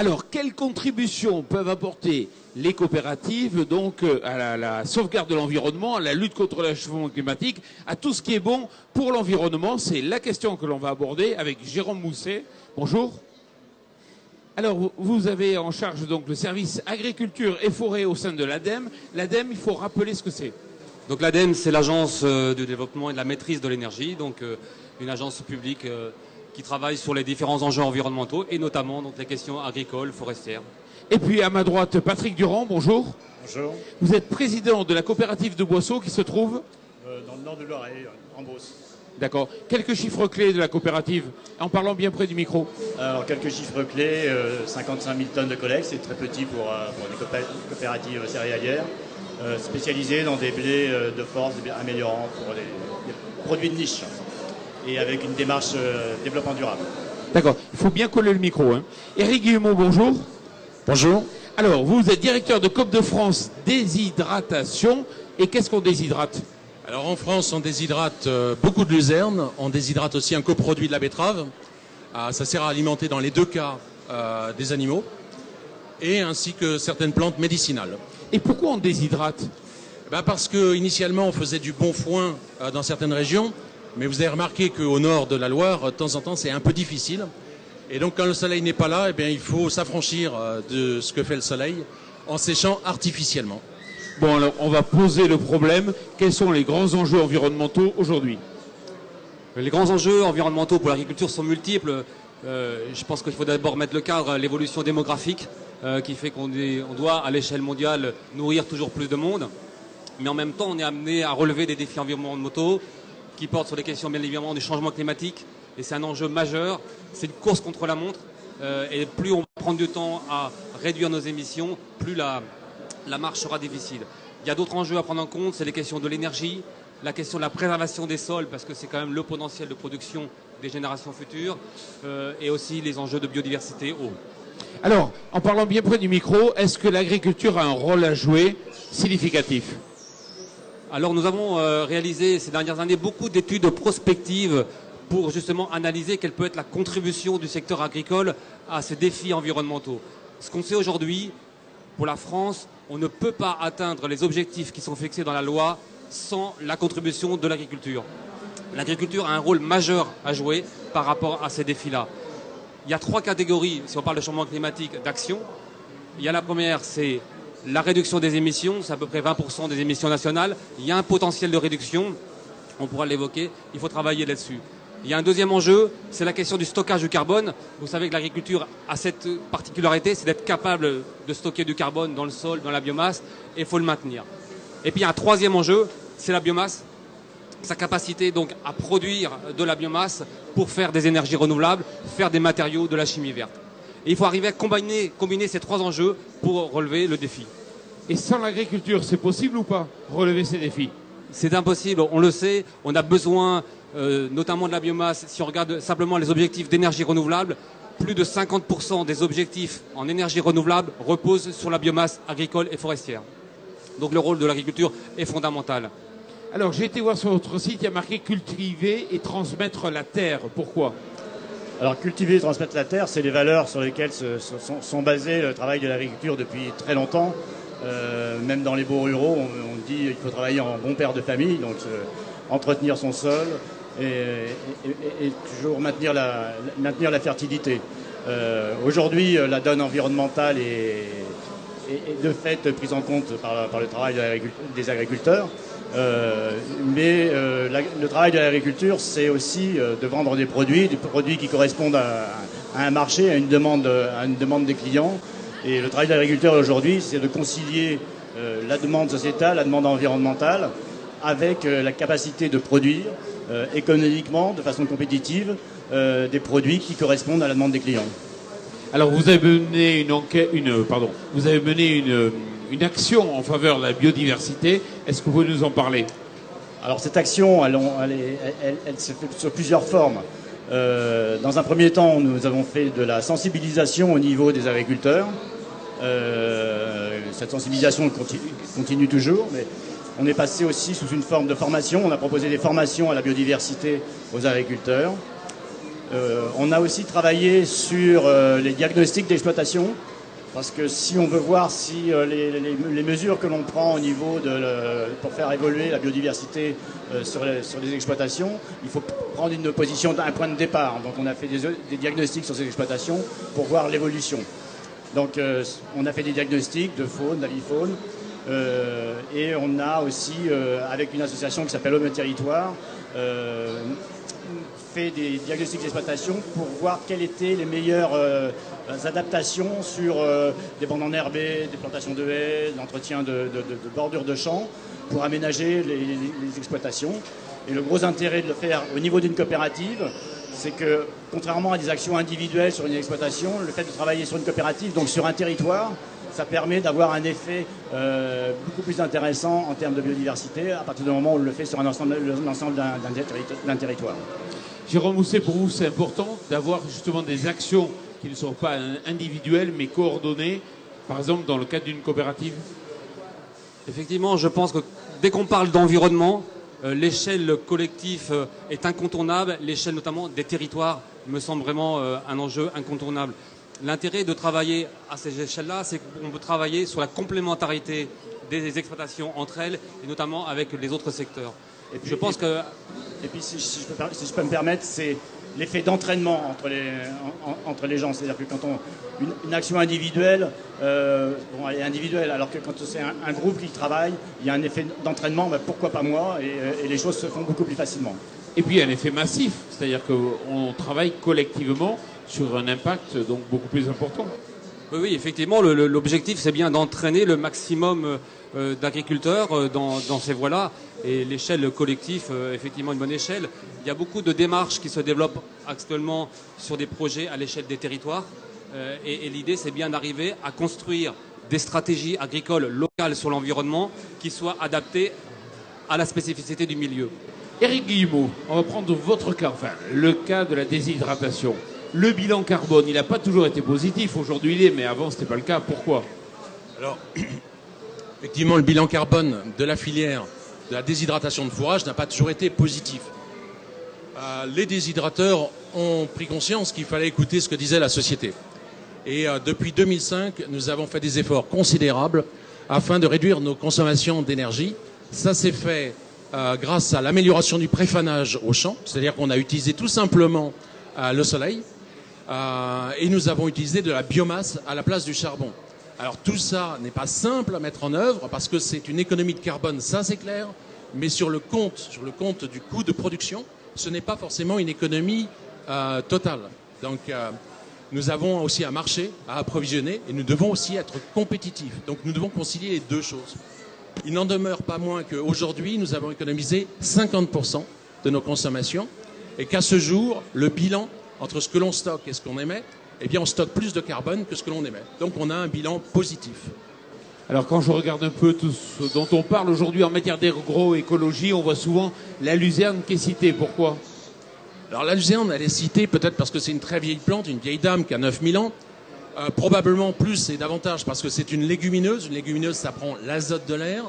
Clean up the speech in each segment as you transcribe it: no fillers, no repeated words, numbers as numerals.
Alors, quelles contributions peuvent apporter les coopératives donc à la sauvegarde de l'environnement, à la lutte contre le réchauffement climatique, à tout ce qui est bon pour l'environnement? C'est la question que l'on va aborder avec Jérôme Mousset. Bonjour. Alors, vous avez en charge donc le service agriculture et forêt au sein de l'ADEME. L'ADEME, il faut rappeler ce que c'est. Donc l'ADEME, c'est l'agence du développement et de la maîtrise de l'énergie, donc une agence publique qui travaille sur les différents enjeux environnementaux et notamment donc, les questions agricoles, forestières. Et puis à ma droite, Patrick Durand, bonjour. Bonjour. Vous êtes président de la coopérative de Boisseau qui se trouve dans le nord de Loiret, en Beauce. D'accord. Quelques chiffres clés de la coopérative, en parlant bien près du micro. Alors quelques chiffres clés, 55 000 tonnes de collecte, c'est très petit pour les coopératives céréalières, spécialisées dans des blés de force, des blés améliorants pour les produits de niche et avec une démarche développement durable. D'accord, il faut bien coller le micro. Hein. Éric Guillemot, bonjour. Bonjour. Alors, vous êtes directeur de Coop de France déshydratation. Et qu'est-ce qu'on déshydrate? Alors en France, on déshydrate beaucoup de luzerne, on déshydrate aussi un coproduit de la betterave. Ça sert à alimenter dans les deux cas des animaux, et ainsi que certaines plantes médicinales. Et pourquoi on déshydrate? Parce qu'initialement, on faisait du bon foin dans certaines régions, mais vous avez remarqué qu'au nord de la Loire, de temps en temps, c'est un peu difficile. Et donc quand le soleil n'est pas là, eh bien, il faut s'affranchir de ce que fait le soleil en séchant artificiellement. Bon, alors, on va poser le problème. Quels sont les grands enjeux environnementaux aujourd'hui? Les grands enjeux environnementaux pour l'agriculture sont multiples. Je pense qu'il faut d'abord mettre le cadre, l'évolution démographique, qui fait qu'on doit, à l'échelle mondiale, nourrir toujours plus de monde. Mais en même temps, on est amené à relever des défis environnementaux qui portent sur les questions, bien évidemment, du changement climatique. Et c'est un enjeu majeur. C'est une course contre la montre. Et plus on va prendre du temps à réduire nos émissions, plus la marche sera difficile. Il y a d'autres enjeux à prendre en compte, c'est les questions de l'énergie, la question de la préservation des sols, parce que c'est quand même le potentiel de production des générations futures, et aussi les enjeux de biodiversité, eau. Alors, en parlant bien près du micro, est-ce que l'agriculture a un rôle à jouer significatif? Alors nous avons réalisé ces dernières années beaucoup d'études prospectives pour justement analyser quelle peut être la contribution du secteur agricole à ces défis environnementaux. Ce qu'on sait aujourd'hui, pour la France, on ne peut pas atteindre les objectifs qui sont fixés dans la loi sans la contribution de l'agriculture. L'agriculture a un rôle majeur à jouer par rapport à ces défis-là. Il y a trois catégories, si on parle de changement climatique, d'actions. Il y a la première, c'est la réduction des émissions, c'est à peu près 20% des émissions nationales. Il y a un potentiel de réduction, on pourra l'évoquer, il faut travailler là-dessus. Il y a un deuxième enjeu, c'est la question du stockage du carbone. Vous savez que l'agriculture a cette particularité, c'est d'être capable de stocker du carbone dans le sol, dans la biomasse, et il faut le maintenir. Et puis il y a un troisième enjeu, c'est la biomasse, sa capacité donc à produire de la biomasse pour faire des énergies renouvelables, faire des matériaux, de la chimie verte. Et il faut arriver à combiner ces trois enjeux pour relever le défi. Et sans l'agriculture, c'est possible ou pas, relever ces défis? C'est impossible, on le sait, on a besoin notamment de la biomasse. Si on regarde simplement les objectifs d'énergie renouvelable, plus de 50% des objectifs en énergie renouvelable reposent sur la biomasse agricole et forestière. Donc le rôle de l'agriculture est fondamental. Alors j'ai été voir sur votre site, il y a marqué cultiver et transmettre la terre. Pourquoi? Alors cultiver et transmettre la terre, c'est les valeurs sur lesquelles sont basés le travail de l'agriculture depuis très longtemps. Même dans les beaux ruraux, on dit qu'il faut travailler en bon père de famille, donc entretenir son sol et toujours maintenir la fertilité. Aujourd'hui, la donne environnementale est de fait prise en compte par le travail des agriculteurs. Mais le travail de l'agriculture, c'est aussi de vendre des produits qui correspondent à un marché, à une demande des clients. Et le travail de l'agriculteur aujourd'hui, c'est de concilier la demande sociétale, la demande environnementale, avec la capacité de produire économiquement, de façon compétitive, des produits qui correspondent à la demande des clients. Alors vous avez mené une action en faveur de la biodiversité. Est-ce que vous pouvez nous en parler? Alors cette action, elle se fait sur plusieurs formes. Dans un premier temps, nous avons fait de la sensibilisation au niveau des agriculteurs. Cette sensibilisation continue toujours, mais on est passé aussi sous une forme de formation. On a proposé des formations à la biodiversité aux agriculteurs. On a aussi travaillé sur les diagnostics d'exploitation, parce que si on veut voir si les mesures que l'on prend au niveau pour faire évoluer la biodiversité sur les exploitations, il faut prendre une position, un point de départ. Donc on a fait des diagnostics sur ces exploitations pour voir l'évolution. Donc on a fait des diagnostics de faune, d'avifaune, et on a aussi, avec une association qui s'appelle Homme Territoire, fait des diagnostics d'exploitation pour voir quelles étaient les meilleures adaptations sur des bandes enherbées, des plantations de haies, l'entretien de bordures de champs pour aménager les exploitations. Et le gros intérêt de le faire au niveau d'une coopérative, c'est que contrairement à des actions individuelles sur une exploitation, le fait de travailler sur une coopérative, donc sur un territoire, ça permet d'avoir un effet beaucoup plus intéressant en termes de biodiversité à partir du moment où on le fait sur l'ensemble d'un territoire. Jérôme Mousset, pour vous, c'est important d'avoir justement des actions qui ne sont pas individuelles mais coordonnées, par exemple dans le cadre d'une coopérative? Effectivement, je pense que dès qu'on parle d'environnement, l'échelle collective est incontournable, l'échelle notamment des territoires me semble vraiment un enjeu incontournable. L'intérêt de travailler à ces échelles-là, c'est qu'on peut travailler sur la complémentarité des exploitations entre elles, et notamment avec les autres secteurs. Et puis, je pense que... Et puis, si je peux me permettre, c'est l'effet d'entraînement entre les gens. C'est-à-dire que quand une action individuelle, elle est individuelle, alors que quand c'est un groupe qui travaille, il y a un effet d'entraînement, pourquoi pas moi, et les choses se font beaucoup plus facilement. Et puis il y a un effet massif, c'est-à-dire qu'on travaille collectivement sur un impact donc beaucoup plus important. Oui, effectivement, l'objectif c'est bien d'entraîner le maximum d'agriculteurs dans ces voies-là. Et l'échelle collective, effectivement, une bonne échelle. Il y a beaucoup de démarches qui se développent actuellement sur des projets à l'échelle des territoires. Et l'idée, c'est bien d'arriver à construire des stratégies agricoles locales sur l'environnement qui soient adaptées à la spécificité du milieu. Éric Guillemot, on va prendre votre cas, enfin le cas de la déshydratation. Le bilan carbone, il n'a pas toujours été positif. Aujourd'hui, il est, mais avant, ce n'était pas le cas. Pourquoi? Alors, effectivement, le bilan carbone de la filière de la déshydratation de fourrage n'a pas toujours été positif. Les déshydrateurs ont pris conscience qu'il fallait écouter ce que disait la société. Et depuis 2005, nous avons fait des efforts considérables afin de réduire nos consommations d'énergie. Ça s'est fait grâce à l'amélioration du préfanage au champ, c'est-à-dire qu'on a utilisé tout simplement le soleil, et nous avons utilisé de la biomasse à la place du charbon. Alors tout ça n'est pas simple à mettre en œuvre parce que c'est une économie de carbone, ça c'est clair, mais sur le compte du coût de production, ce n'est pas forcément une économie totale. Donc nous avons aussi un marché à approvisionner et nous devons aussi être compétitifs. Donc nous devons concilier les deux choses. Il n'en demeure pas moins qu'aujourd'hui, nous avons économisé 50% de nos consommations et qu'à ce jour, le bilan entre ce que l'on stocke et ce qu'on émet, eh bien, on stocke plus de carbone que ce que l'on émet. Donc, on a un bilan positif. Alors, quand je regarde un peu tout ce dont on parle aujourd'hui en matière d'agroécologie, on voit souvent la luzerne qui est citée. Pourquoi? Alors, la luzerne, elle est citée peut-être parce que c'est une très vieille plante, une vieille dame qui a 9000 ans. Probablement plus et davantage parce que c'est une légumineuse. Une légumineuse, ça prend l'azote de l'air.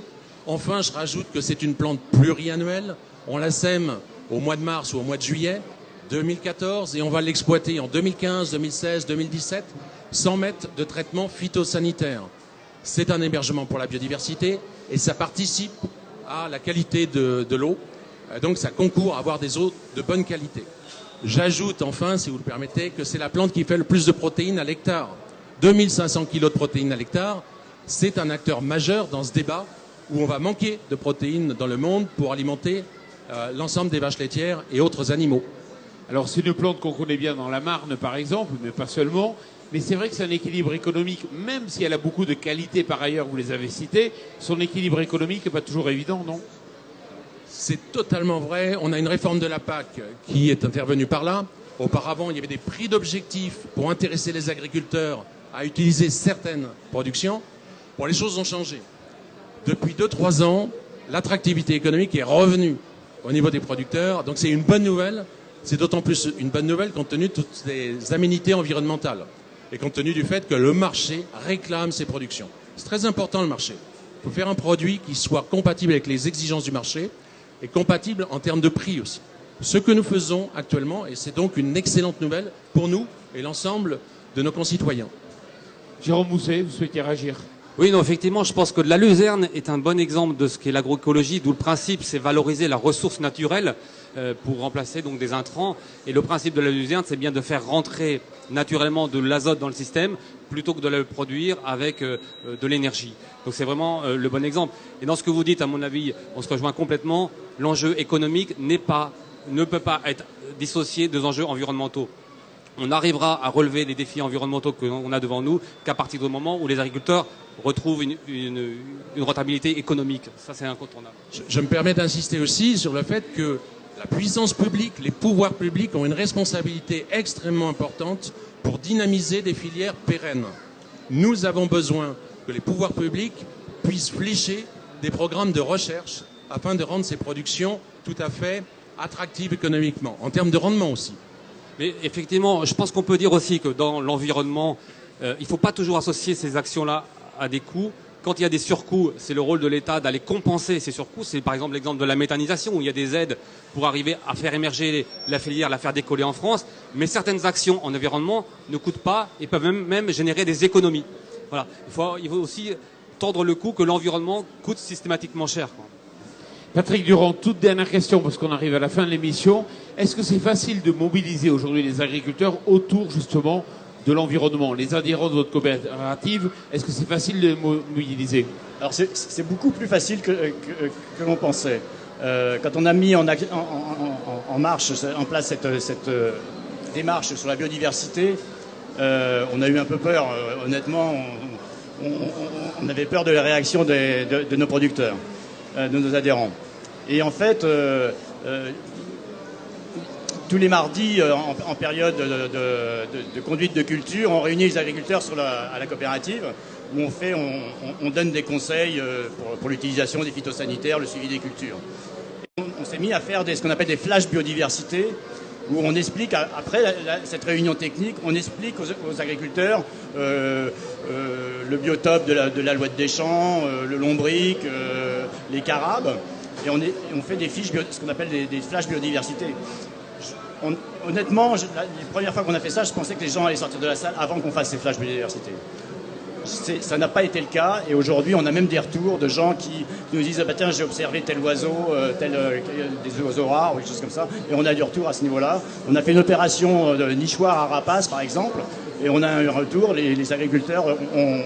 Enfin, je rajoute que c'est une plante pluriannuelle. On la sème au mois de mars ou au mois de juillet 2014 et on va l'exploiter en 2015, 2016, 2017 sans mettre de traitement phytosanitaire. C'est un hébergement pour la biodiversité et ça participe à la qualité de l'eau. Donc ça concourt à avoir des eaux de bonne qualité. J'ajoute enfin, si vous le permettez, que c'est la plante qui fait le plus de protéines à l'hectare. 2500 kg de protéines à l'hectare, c'est un acteur majeur dans ce débat où on va manquer de protéines dans le monde pour alimenter l'ensemble des vaches laitières et autres animaux. Alors c'est une plante qu'on connaît bien dans la Marne par exemple, mais pas seulement. Mais c'est vrai que c'est un équilibre économique, même si elle a beaucoup de qualités par ailleurs, vous les avez citées, son équilibre économique n'est pas toujours évident, non? C'est totalement vrai. On a une réforme de la PAC qui est intervenue par là. Auparavant, il y avait des prix d'objectifs pour intéresser les agriculteurs à utiliser certaines productions. Bon, les choses ont changé. Depuis 2-3 ans, l'attractivité économique est revenue au niveau des producteurs. Donc c'est une bonne nouvelle. C'est d'autant plus une bonne nouvelle compte tenu de toutes les aménités environnementales et compte tenu du fait que le marché réclame ces productions. C'est très important le marché. Il faut faire un produit qui soit compatible avec les exigences du marché et compatible en termes de prix aussi. ce que nous faisons actuellement, et c'est donc une excellente nouvelle pour nous et l'ensemble de nos concitoyens. Jérôme Mousset, vous souhaitez réagir? Oui, non, effectivement, je pense que la luzerne est un bon exemple de ce qu'est l'agroécologie, d'où le principe, c'est valoriser la ressource naturelle pour remplacer donc des intrants. Et le principe de la luzerne, c'est bien de faire rentrer naturellement de l'azote dans le système plutôt que de le produire avec de l'énergie. Donc c'est vraiment le bon exemple. Et dans ce que vous dites, à mon avis, on se rejoint complètement. L'enjeu économique ne peut pas être dissocié des enjeux environnementaux. On n'arrivera à relever les défis environnementaux qu'on a devant nous qu'à partir du moment où les agriculteurs retrouvent une rentabilité économique. Ça, c'est incontournable. Je me permets d'insister aussi sur le fait que la puissance publique, les pouvoirs publics ont une responsabilité extrêmement importante pour dynamiser des filières pérennes. Nous avons besoin que les pouvoirs publics puissent flécher des programmes de recherche afin de rendre ces productions tout à fait attractives économiquement, en termes de rendement aussi. Mais effectivement, je pense qu'on peut dire aussi que dans l'environnement, il ne faut pas toujours associer ces actions-là à des coûts. Quand il y a des surcoûts, c'est le rôle de l'État d'aller compenser ces surcoûts. C'est par exemple l'exemple de la méthanisation, où il y a des aides pour arriver à faire émerger la filière, la faire décoller en France. Mais certaines actions en environnement ne coûtent pas et peuvent même générer des économies. Voilà. Il faut aussi tordre le cou que l'environnement coûte systématiquement cher, quoi. Patrick Durand, toute dernière question parce qu'on arrive à la fin de l'émission. Est-ce que c'est facile de mobiliser aujourd'hui les agriculteurs autour justement de l'environnement? Les adhérents de votre coopérative, est-ce que c'est facile de mobiliser? Alors c'est beaucoup plus facile que l'on pensait. Quand on a mis en place cette démarche sur la biodiversité, on a eu un peu peur. Honnêtement, on avait peur de la réaction de nos producteurs, de nos adhérents. Et en fait, tous les mardis, en période de conduite de culture, on réunit les agriculteurs à la coopérative, où on donne des conseils pour l'utilisation des phytosanitaires, le suivi des cultures. Et on s'est mis à faire ce qu'on appelle des flashs biodiversité, où on explique, après cette réunion technique, on explique aux agriculteurs le biotope de la loi de Deschamps, le lombric, les carabes, et on fait des fiches, ce qu'on appelle des flashs biodiversité. Honnêtement, les premières fois qu'on a fait ça, je pensais que les gens allaient sortir de la salle avant qu'on fasse ces flashs biodiversité. Ça n'a pas été le cas, et aujourd'hui on a même des retours de gens qui nous disent ah bah tiens, j'ai observé tel oiseau, des oiseaux rares ou des choses comme ça, et on a du retour à ce niveau-là. On a fait une opération de nichoir à rapaces par exemple, et on a un retour, les agriculteurs ont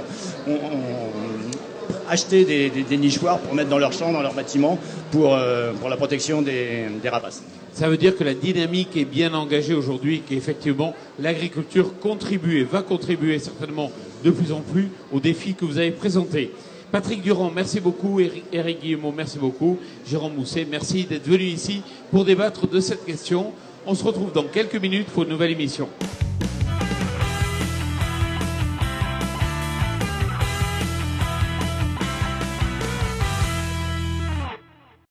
acheté des nichoirs pour mettre dans leurs champs, dans leurs bâtiments, pour la protection des rapaces. Ça veut dire que la dynamique est bien engagée aujourd'hui, qu'effectivement l'agriculture contribue et va contribuer certainement de plus en plus aux défis que vous avez présentés. Patrick Durand, merci beaucoup. Éric Guillemot, merci beaucoup. Jérôme Mousset, merci d'être venu ici pour débattre de cette question. On se retrouve dans quelques minutes pour une nouvelle émission.